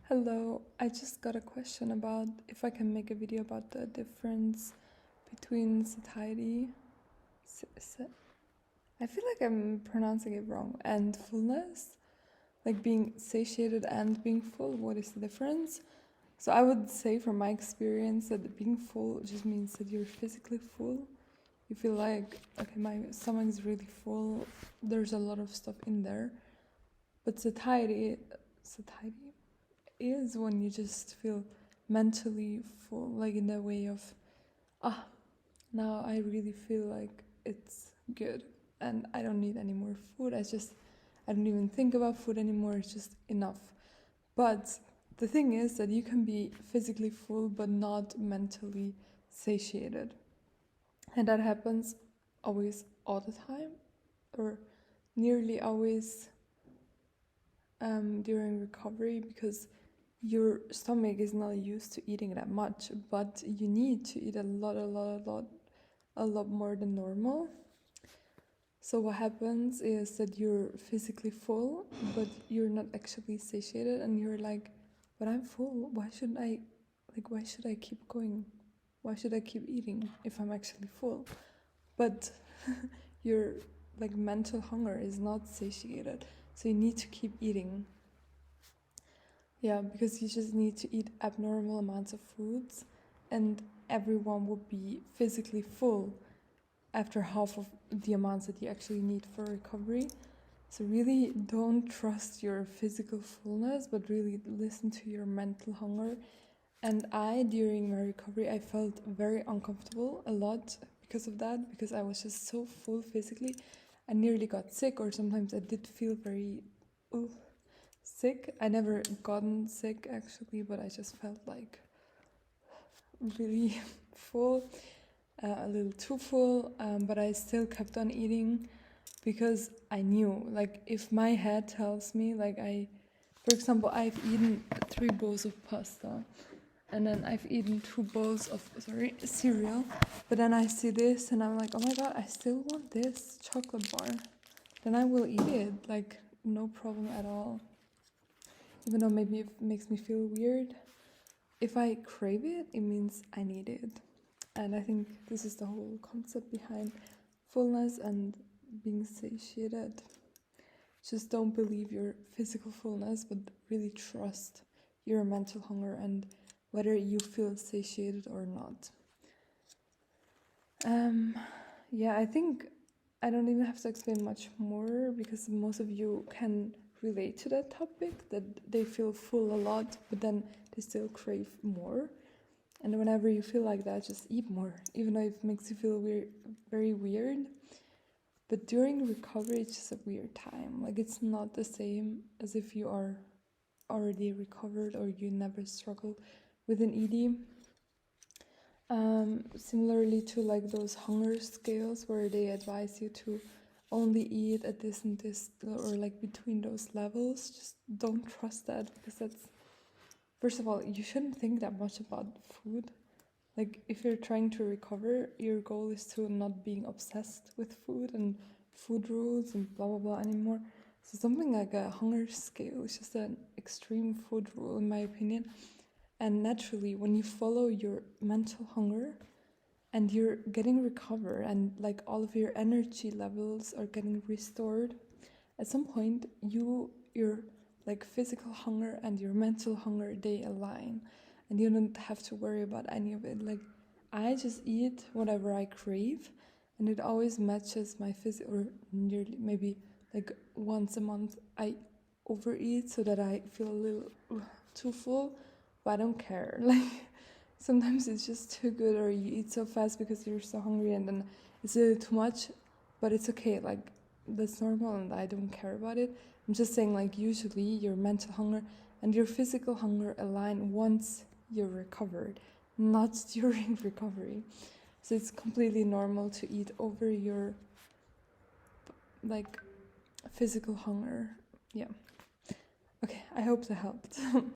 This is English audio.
Hello, I just got a question about if I can make a video about the difference between satiety, I feel like I'm pronouncing it wrong, and fullness, like being satiated and being full. What is the difference? So I would say from my experience that being full just means that you're physically full. You feel like, okay, my stomach is really full, there's a lot of stuff in there. But satiety is when you just feel mentally full, like in the way of, now I really feel like it's good and I don't need any more food. I don't even think about food anymore. It's just enough. But the thing is that you can be physically full but not mentally satiated. And that happens always, all the time, or nearly always during recovery, because your stomach is not used to eating that much, but you need to eat a lot more than normal. So what happens is that you're physically full, but you're not actually satiated, and you're like, but I'm full. Why should I keep going? Why should I keep eating if I'm actually full? But your mental hunger is not satiated, so you need to keep eating. Yeah, because you just need to eat abnormal amounts of foods, and everyone would be physically full after half of the amounts that you actually need for recovery. So really don't trust your physical fullness, but really listen to your mental hunger. And during my recovery, I felt very uncomfortable a lot because of that, because I was just so full physically. I nearly got sick, or sometimes I did feel very sick. I never gotten sick actually, but I just felt like really full, a little too full, but I still kept on eating because I knew, like, if my head tells me, for example, I've eaten 3 bowls of pasta, and then I've eaten 2 bowls of cereal, but then I see this and I'm like, oh my god, I still want this chocolate bar. Then I will eat it, like, no problem at all. Even though maybe it makes me feel weird. If I crave it, it means I need it. And I think this is the whole concept behind fullness and being satiated. Just don't believe your physical fullness, but really trust your mental hunger and whether you feel satiated or not. I think I don't even have to explain much more, because most of you can relate to that topic, that they feel full a lot, but then they still crave more. And whenever you feel like that, just eat more, even though it makes you feel very weird. But during recovery, it's just a weird time. Like, it's not the same as if you are already recovered or you never struggled with an ED. Similarly to like those hunger scales where they advise you to only eat at this and this, or like between those levels, just don't trust that, because that's, first of all, you shouldn't think that much about food. Like, if you're trying to recover, your goal is to not being obsessed with food and food rules and blah blah blah anymore. So something like a hunger scale is just an extreme food rule, in my opinion. And naturally, when you follow your mental hunger and you're getting recovered and like all of your energy levels are getting restored, at some point your like physical hunger and your mental hunger, they align, and you don't have to worry about any of it. Like, I just eat whatever I crave, and it always matches my physical, or nearly, maybe like once a month I overeat so that I feel a little too full, but I don't care. Like, sometimes it's just too good, or you eat so fast because you're so hungry, and then it's a little too much, but it's okay. Like, that's normal, and I don't care about it. I'm just saying, like, usually your mental hunger and your physical hunger align once you're recovered, not during recovery. So it's completely normal to eat over your like physical hunger. Yeah. Okay, I hope that helped.